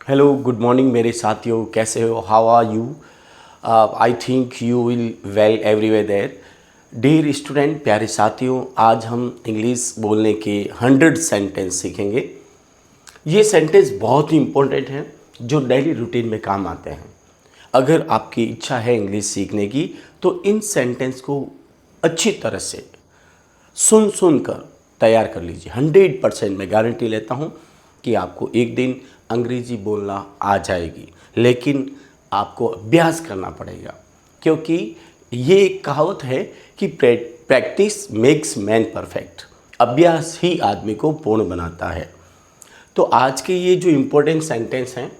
Hello good morning मेरे साथियों, कैसे हो? How are you? I think you will well everywhere there. Dear student, प्यारे साथियों, आज हम इंग्लिश बोलने के 100 सेंटेंस सीखेंगे। ये सेंटेंस बहुत ही इम्पोर्टेंट हैं जो डेली रूटीन में काम आते हैं। अगर आपकी इच्छा है इंग्लिश सीखने की तो इन सेंटेंस को अच्छी तरह से सुन कर तैयार कर लीजिए। 100% मैं गारंटी लेता हूँ कि आपको एक दिन अंग्रेजी बोलना आ जाएगी, लेकिन आपको अभ्यास करना पड़ेगा, क्योंकि ये एक कहावत है कि प्रैक्टिस मेक्स मैन परफेक्ट। अभ्यास ही आदमी को पूर्ण बनाता है। तो आज के ये जो इम्पोर्टेंट सेंटेंस हैं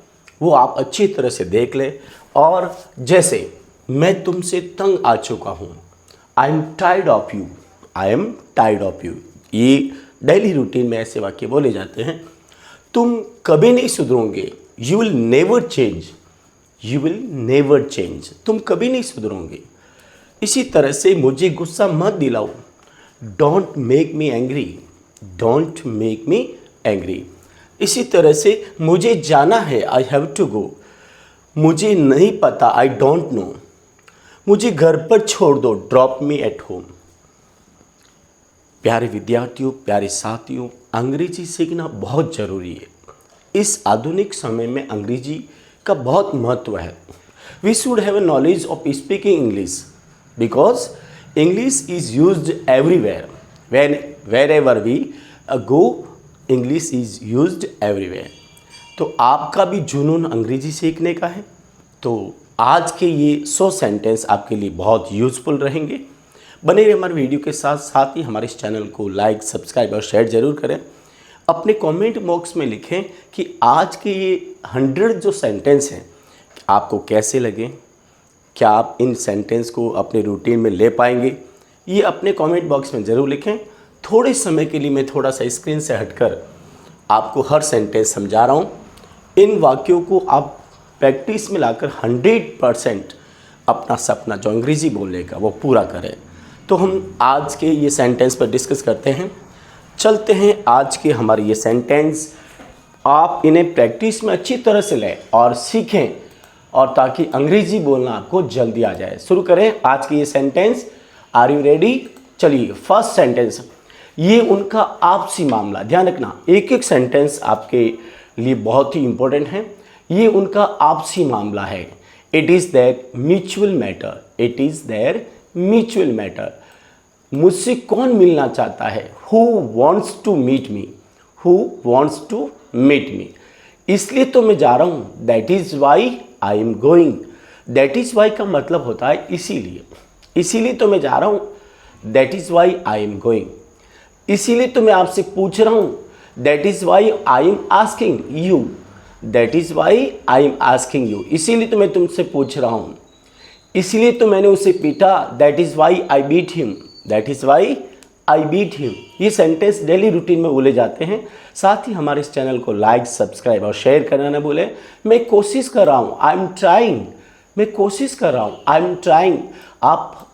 वो आप अच्छी तरह से देख लें। और जैसे मैं तुमसे तंग आ चुका हूँ, I am tired of you, I am tired of you, ये डेली रूटीन में ऐसे वाक्य बोले जाते हैं। तुम कभी नहीं सुधरोगे, you will never change, you will never change, तुम कभी नहीं सुधरोगे। इसी तरह से मुझे गुस्सा मत दिलाओ, don't make me angry, don't make me angry. इसी तरह से मुझे जाना है, आई हैव टू गो, मुझे नहीं पता, आई डोंट नो, मुझे घर पर छोड़ दो, ड्रॉप मी एट होम। प्यारे विद्यार्थियों, प्यारे साथियों, अंग्रेजी सीखना बहुत ज़रूरी है। इस आधुनिक समय में अंग्रेजी का बहुत महत्व है। We should have a knowledge of speaking English because English is used everywhere. Wherever we go, English is used everywhere. तो आपका भी जुनून अंग्रेजी सीखने का है, तो आज के ये 100 सेंटेंस आपके लिए बहुत यूज़फुल रहेंगे। बने रहिए हमारे वीडियो के साथ साथ ही हमारे इस चैनल को लाइक, सब्सक्राइब और शेयर ज़रूर करें। अपने कमेंट बॉक्स में लिखें कि आज के ये 100 जो सेंटेंस हैं आपको कैसे लगे, क्या आप इन सेंटेंस को अपने रूटीन में ले पाएंगे, ये अपने कमेंट बॉक्स में ज़रूर लिखें। थोड़े समय के लिए मैं थोड़ा सा स्क्रीन से हटकर आपको हर सेंटेंस समझा रहा हूँ। इन वाक्यों को आप प्रैक्टिस में लाकर 100% अपना सपना जो अंग्रेज़ी बोलने का वो पूरा करें। तो हम आज के ये सेंटेंस पर डिस्कस करते हैं। चलते हैं आज के हमारे ये सेंटेंस, आप इन्हें प्रैक्टिस में अच्छी तरह से लें और सीखें, और ताकि अंग्रेजी बोलना आपको जल्दी आ जाए। शुरू करें आज के ये सेंटेंस। Are you ready? चलिए, फर्स्ट सेंटेंस, ये उनका आपसी मामला। ध्यान रखना, एक एक सेंटेंस आपके लिए बहुत ही इंपॉर्टेंट है। ये उनका आपसी मामला है। It is their mutual matter, it is their mutual matter. मुझसे कौन मिलना चाहता है? Who wants to meet me, who wants to meet me, इसलिए तो मैं जा रहा हूँ। That is why I am going. That is why का मतलब होता है इसीलिए, इसीलिए तो मैं जा रहा हूँ। That is why I am going, इसीलिए तो मैं आपसे पूछ रहा हूँ। That is why I am asking you, that is why I am asking you, इसीलिए तो मैं तुमसे पूछ रहा हूँ। इसलिए तो मैंने उसे पीटा। That is why I beat him, that is why I beat him. ये सेंटेंस डेली रूटीन में बोले जाते हैं। साथ ही हमारे इस चैनल को लाइक, सब्सक्राइब और शेयर करना ना भूलें। मैं कोशिश कर रहा हूँ, आई एम ट्राइंग, मैं कोशिश कर रहा हूँ, आई एम ट्राइंग। आप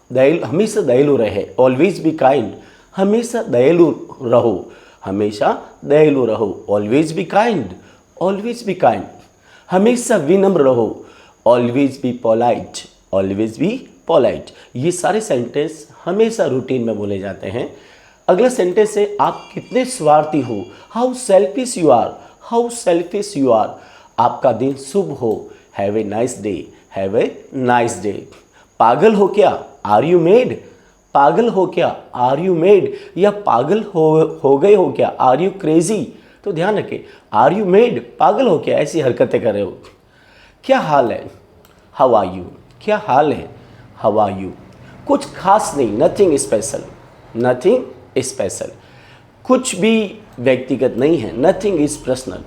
हमेशा दयालु रहे, ऑलवेज बी काइंड, हमेशा दयालु रहो, हमेशा दयालु रहो, always be kind, always be kind. हमेशा विनम्र रहो, always be polite, always be polite. ये सारे सेंटेंस हमेशा रूटीन में बोले जाते हैं। अगला सेंटेंस है, आप कितने स्वार्थी हो, how selfish you are, how selfish you are. आपका दिन शुभ हो, have a nice day, have a nice day. पागल हो क्या, आर यू मेड, पागल हो क्या, आर यू मेड, या पागल हो गए हो क्या, आर यू क्रेजी। तो ध्यान रखें, आर यू मेड, पागल हो क्या, ऐसी हरकतें कर रहे हो। क्या हाल है, हाउ आर यू, क्या हाल है, हाउ आर यू। कुछ खास नहीं, नथिंग स्पेशल, नथिंग स्पेशल। कुछ भी व्यक्तिगत नहीं है, नथिंग इज पर्सनल।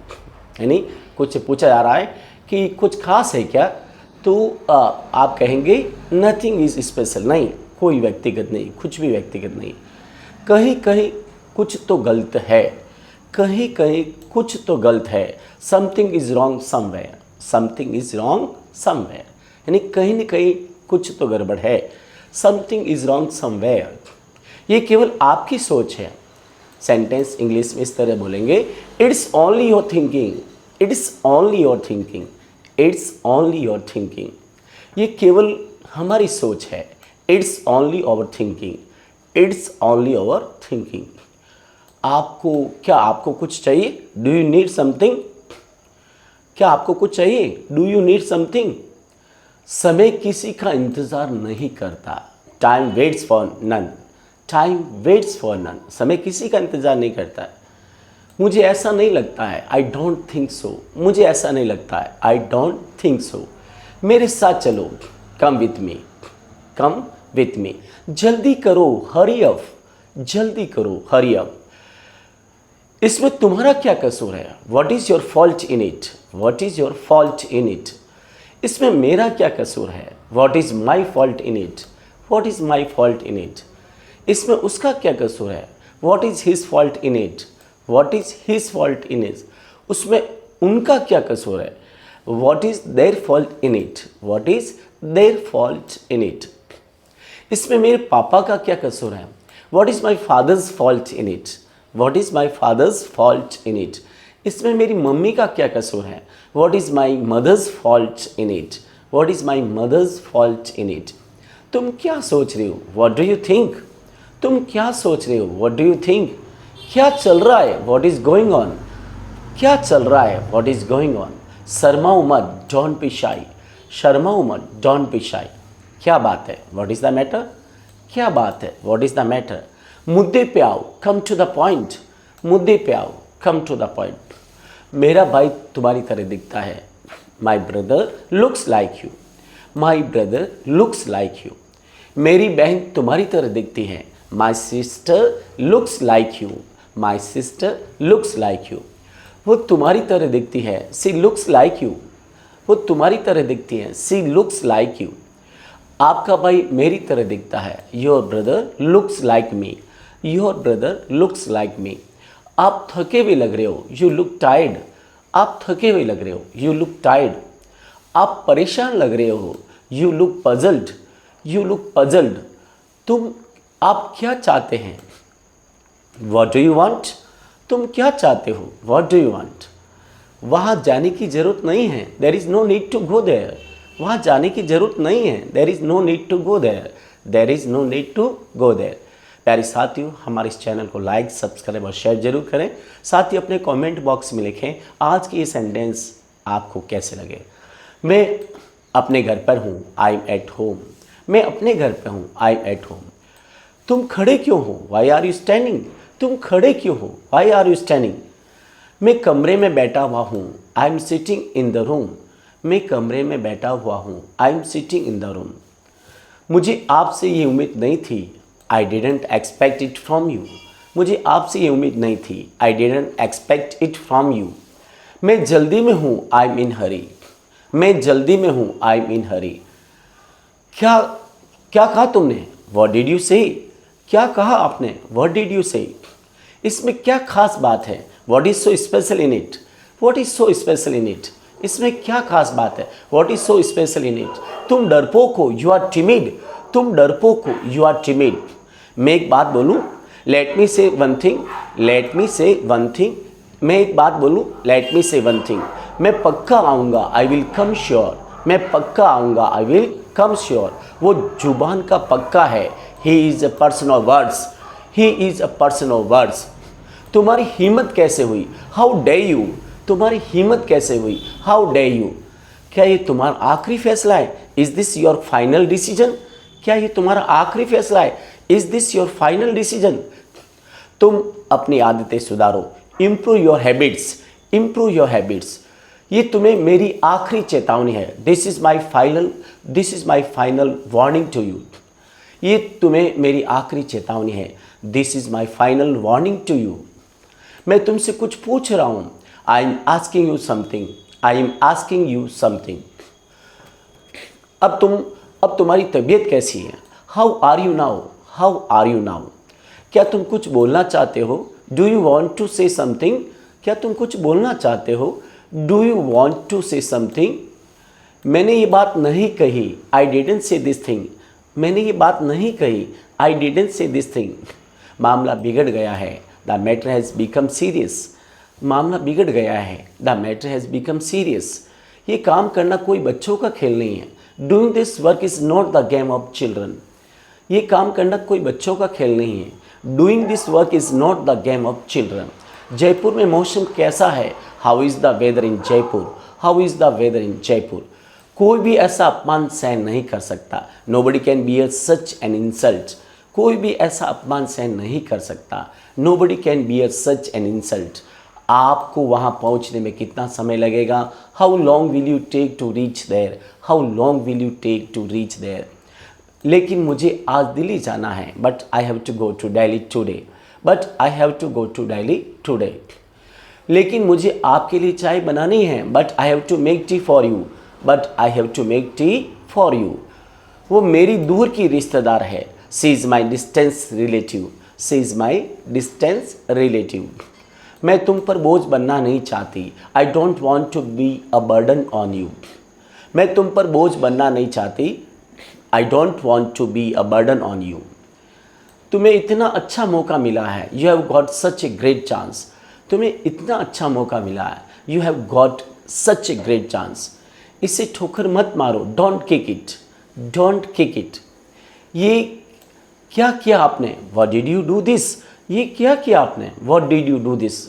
यानी कुछ पूछा जा रहा है कि कुछ खास है क्या, तो आप कहेंगे नथिंग इज स्पेशल, नहीं, कोई व्यक्तिगत नहीं, कुछ भी व्यक्तिगत नहीं। कहीं कहीं कुछ तो गलत है, कहीं कहीं कुछ तो गलत है। Something is wrong somewhere, something is wrong somewhere, यानी कहीं न कहीं कुछ तो गड़बड़ है। समथिंग इज रॉन्ग समवेयर, ये केवल आपकी सोच है। सेंटेंस इंग्लिश में इस तरह बोलेंगे, it's only your thinking, it's only your thinking, it's only your thinking. ये केवल हमारी सोच है। It's only over thinking, it's only over thinking. आपको कुछ चाहिए? Do you need something? क्या आपको कुछ चाहिए? Do you need something? समय किसी का इंतज़ार नहीं करता। Time waits for none, time waits for none. समय किसी का इंतज़ार नहीं करता है। मुझे ऐसा नहीं लगता है, आई डोंट थिंक सो। मुझे ऐसा नहीं लगता है, आई डोंट थिंक सो। मेरे साथ चलो, come with me, come with me. जल्दी करो, हरी अप, जल्दी करो, हरी अप। इसमें तुम्हारा क्या कसूर है? What is your fault in it, what is your fault in it. इसमें मेरा क्या कसूर है? What is my fault in it, what is my fault in it. इसमें उसका क्या कसूर है? What is his fault in it, what is his fault in it. उसमें उनका क्या कसूर है? What is their fault in it, what is their fault in it. इसमें मेरे पापा का क्या कसूर है? What is my father's fault in it, what is my father's fault in it. इसमें मेरी मम्मी का क्या कसूर है? What is my mother's fault in it, what is my mother's fault in it. तुम क्या सोच रहे हो? What do you think. तुम क्या सोच रहे हो? What do you think. क्या चल रहा है? What is going on. क्या चल रहा है? What is going on. शर्माओ मत, डोंट बी शाई, शर्माओ मत, डोंट बी शाई। क्या बात है? What is the matter. क्या बात है? What is the matter. मुद्दे पे आओ, कम टू द पॉइंट, मुद्दे पे आओ, कम टू द पॉइंट। मेरा भाई तुम्हारी तरह दिखता है। My brother looks like you, my brother looks like you. मेरी बहन तुम्हारी तरह दिखती है। My sister looks like you, my sister looks like you. वो तुम्हारी तरह दिखती है। सी लुक्स लाइक यू, वो तुम्हारी तरह दिखती है। सी लुक्स लाइक यू। आपका भाई मेरी तरह दिखता है। Your brother looks like me, your brother looks like me. आप थके हुए लग रहे हो। यू लुक टायर्ड, आप थके हुए लग रहे हो। You look tired. आप परेशान लग रहे हो। You look puzzled, you look puzzled. आप क्या चाहते हैं? What do you want. तुम क्या चाहते हो? What do you want. वहाँ जाने की ज़रूरत नहीं है। There is no need to go there. वहाँ जाने की ज़रूरत नहीं है। There is no need to go there, there is no need to go there. प्यारे साथियों, हमारे इस चैनल को लाइक, सब्सक्राइब और शेयर जरूर करें। साथ ही अपने कमेंट बॉक्स में लिखें आज की ये सेंटेंस आपको कैसे लगे। मैं अपने घर पर हूँ, आई एम एट होम। मैं अपने घर पर हूँ, आई एम एट होम। तुम खड़े क्यों हो? Why are you standing. तुम खड़े क्यों हो? Why are you standing. मैं कमरे में बैठा हुआ हूँ, I am sitting in the room. मैं कमरे में बैठा हुआ हूँ, I am sitting in the room. मुझे आपसे ये उम्मीद नहीं थी, I didn't expect it from you. मुझे आपसे ये उम्मीद नहीं थी, I didn't expect it from you. मैं जल्दी में हूँ, आई एम इन हरी। मैं जल्दी में हूँ, आई एम इन हरी। क्या क्या कहा तुमने? व्हाट डिड यू से। क्या कहा आपने? व्हाट डिड यू से। इसमें क्या खास बात है? What is so special in it, what is so special in it. इसमें क्या खास बात है? What is so special in it. तुम डरपोक हो, यू आर टिमिड। तुम डरपोक हो, यू आर टिमिड। मैं एक बात बोलूँ, लेट मी से वन थिंग, लेट मी से वन थिंग। मैं एक बात बोलूँ, लेट मी से वन थिंग। मैं पक्का आऊँगा, आई विल कम श्योर। मैं पक्का आऊँगा, आई विल कम श्योर। वो जुबान का पक्का है। He is a person of words, he is a person of words. तुम्हारी हिम्मत कैसे हुई? How day you. तुम्हारी हिम्मत कैसे हुई? How day you. क्या ये तुम्हारा आखिरी फैसला है? Is this your final decision. क्या ये तुम्हारा आखिरी फैसला है? Is this your final decision. तुम अपनी आदतें सुधारो, improve your habits, improve your habits. ये तुम्हें मेरी आखिरी चेतावनी है। This is my final warning to you. ये तुम्हें मेरी आखिरी चेतावनी है। This is my final warning to you. मैं तुमसे कुछ पूछ रहा हूँ। I am asking you something, I am asking you something. अब तुम्हारी तबीयत कैसी है? How are you now, how are you now. क्या तुम कुछ बोलना चाहते हो? Do you want to say something. क्या तुम कुछ बोलना चाहते हो? Do you want to say something. मैंने ये बात नहीं कही, I didn't say this thing. मैंने ये बात नहीं कही, I didn't say this thing. मामला बिगड़ गया है, the matter has become serious. मामला बिगड़ गया है। The matter has become serious. ये काम करना कोई बच्चों का खेल नहीं है। Doing this work is not the game of children. ये काम करना कोई बच्चों का खेल नहीं है। Doing this work is not the game of children. Jaipur में मौसम कैसा है? How is the weather in Jaipur? How is the weather in Jaipur? कोई भी ऐसा अपमान सहन नहीं कर सकता। Nobody can bear such an insult. कोई भी ऐसा अपमान सहन नहीं कर सकता। Nobody can bear such an insult. आपको वहाँ पहुँचने में कितना समय लगेगा? How long will you take to reach there? How long will you take to reach there? लेकिन मुझे आज दिल्ली जाना है, but I have to go to Delhi today. But I have to go to Delhi today. लेकिन मुझे आपके लिए चाय बनानी है, but I have to make tea for you. But I have to make tea for you. वो मेरी दूर की रिश्तेदार है। She is my distance relative. She is my distance relative. मैं तुम पर बोझ बनना नहीं चाहती। I don't want to be a burden on you. मैं तुम पर बोझ बनना नहीं चाहती। I don't want to be a burden on you. तुम्हें इतना अच्छा मौका मिला है। You have got such a great chance. तुम्हें इतना अच्छा मौका मिला है। You have got such a great chance. इसे ठोकर मत मारो। Don't kick it. Don't kick it. ये क्या किया आपने? What did you do this? ये क्या किया आपने? What did you do this?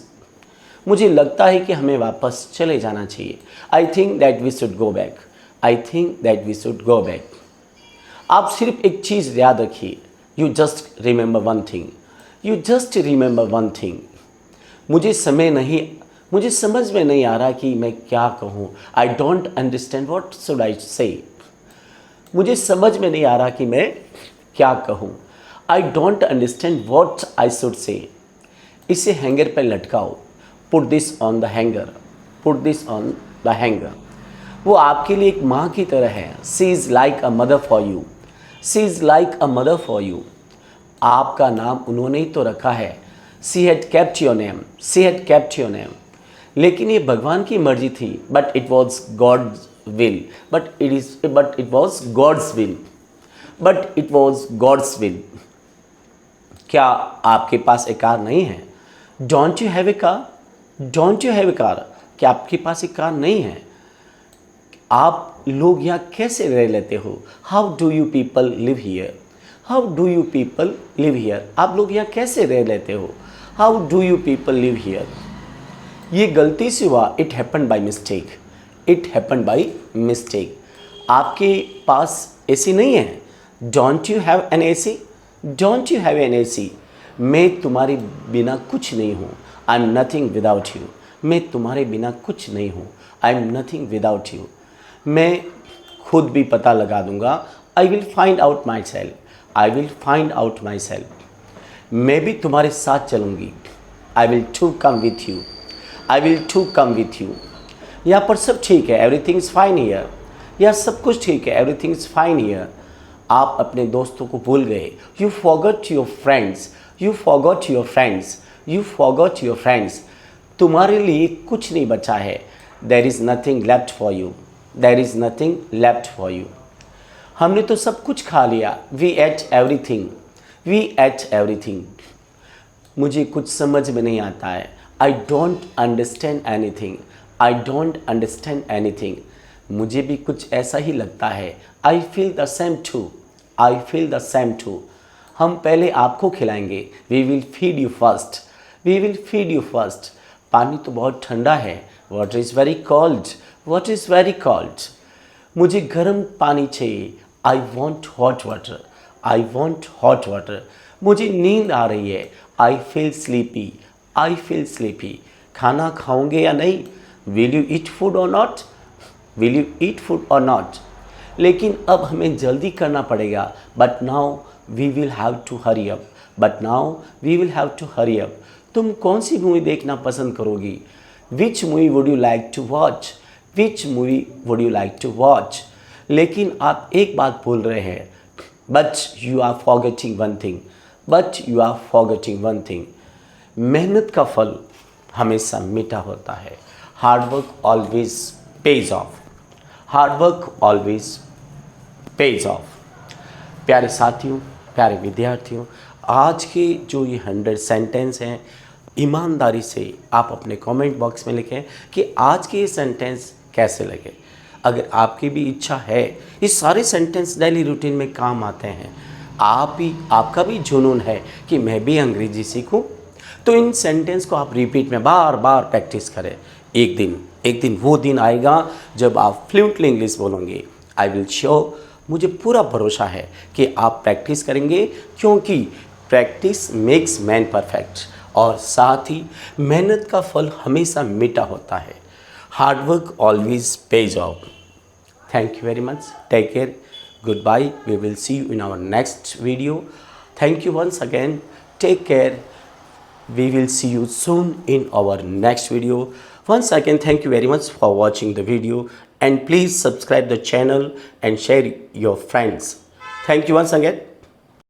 मुझे लगता है कि हमें वापस चले जाना चाहिए। I think that we should go back. I think that we should go back. आप सिर्फ एक चीज़ याद रखिए। You just remember one thing. You just remember one thing. मुझे समझ में नहीं आ रहा कि मैं क्या कहूँ। I don't understand what should I से। मुझे समझ में नहीं आ रहा कि मैं क्या कहूँ। I don't understand what I should say. इसे हैंगर पर लटकाओ। Put this on the hanger. Put this on the hanger. वो आपके लिए एक माँ की तरह है। She is like a mother for you. She is like a mother for you. आपका नाम उन्होंने ही तो रखा है। She had kept your name. She had kept your name. लेकिन ये भगवान की मर्जी थी। But it was God's will. But it was God's will. But it was God's will. क्या आपके पास एक कार नहीं है? Don't you have a car? Don't you have a car? क्या आपके पास एक कार नहीं है? आप लोग यहाँ कैसे रह लेते हो? How do you people live here? How do you people live here? आप लोग यहाँ कैसे रह लेते हो? How do you people live here? ये गलती से हुआ। It happen by mistake. It happen by mistake. आपके पास एसी नहीं है? Don't you have an AC? Don't you have an AC? मैं तुम्हारे बिना कुछ नहीं हूँ। I am nothing without you. मैं तुम्हारे बिना कुछ नहीं हूँ। I am nothing without you. मैं खुद भी पता लगा दूंगा। I will find out myself. I will find out myself. मैं भी तुम्हारे साथ चलूँगी। I will to come with you. I will to come with you. यहाँ पर सब ठीक है। Everything is fine here. यहाँ सब कुछ ठीक है। Everything is fine here. आप अपने दोस्तों को भूल गए। You forgot your friends. You forgot your friends. You forgot your friends. तुम्हारे लिए कुछ नहीं बचा है। There is nothing left for you. There is nothing left for you. हमने तो सब कुछ खा लिया। We ate everything. We ate everything. मुझे कुछ समझ में नहीं आता है। I don't understand anything. I don't understand anything. मुझे भी कुछ ऐसा ही लगता है। I feel the same too. I feel the same to. हम पहले आपको खिलाएंगे। We will feed you first. We will feed you first. पानी तो बहुत ठंडा है। Water is very cold. Water is very cold. मुझे गर्म पानी चाहिए। I want hot water. I want hot water. मुझे नींद आ रही है। I feel sleepy. I feel sleepy. खाना खाओगे या नहीं? Will you eat food or not? Will you eat food or not? लेकिन अब हमें जल्दी करना पड़ेगा। But now we will have to hurry up. But now we will have to hurry up. तुम कौन सी मूवी देखना पसंद करोगी? Which movie would you like to watch? Which movie would you like to watch? लेकिन आप एक बात भूल रहे हैं। But you are forgetting one thing. But you are forgetting one thing. मेहनत का फल हमेशा मीठा होता है। Hard work always page of. Hard work always page of. प्यारे साथियों, प्यारे विद्यार्थियों, आज के जो ये 100 सेंटेंस हैं, ईमानदारी से आप अपने कमेंट बॉक्स में लिखें कि आज के ये सेंटेंस कैसे लगे। अगर आपकी भी इच्छा है, ये सारे सेंटेंस डेली रूटीन में काम आते हैं, आपका भी जुनून है कि मैं भी अंग्रेजी सीखूं, तो इन सेंटेंस को आप रिपीट में बार बार प्रैक्टिस करें। एक दिन वो दिन आएगा जब आप फ्लुएंटली इंग्लिश बोलोगे। आई विल श्योर, मुझे पूरा भरोसा है कि आप प्रैक्टिस करेंगे, क्योंकि प्रैक्टिस मेक्स मैन परफेक्ट। और साथ ही मेहनत का फल हमेशा मीठा होता है। Hard work always page of. Thank you very much. Take care. Goodbye. We will see you in our next video. Thank you once again. Take care. We will see you soon in our next video. Once again, thank you very much for watching the video, and please subscribe the channel and share your friends. Thank you once again.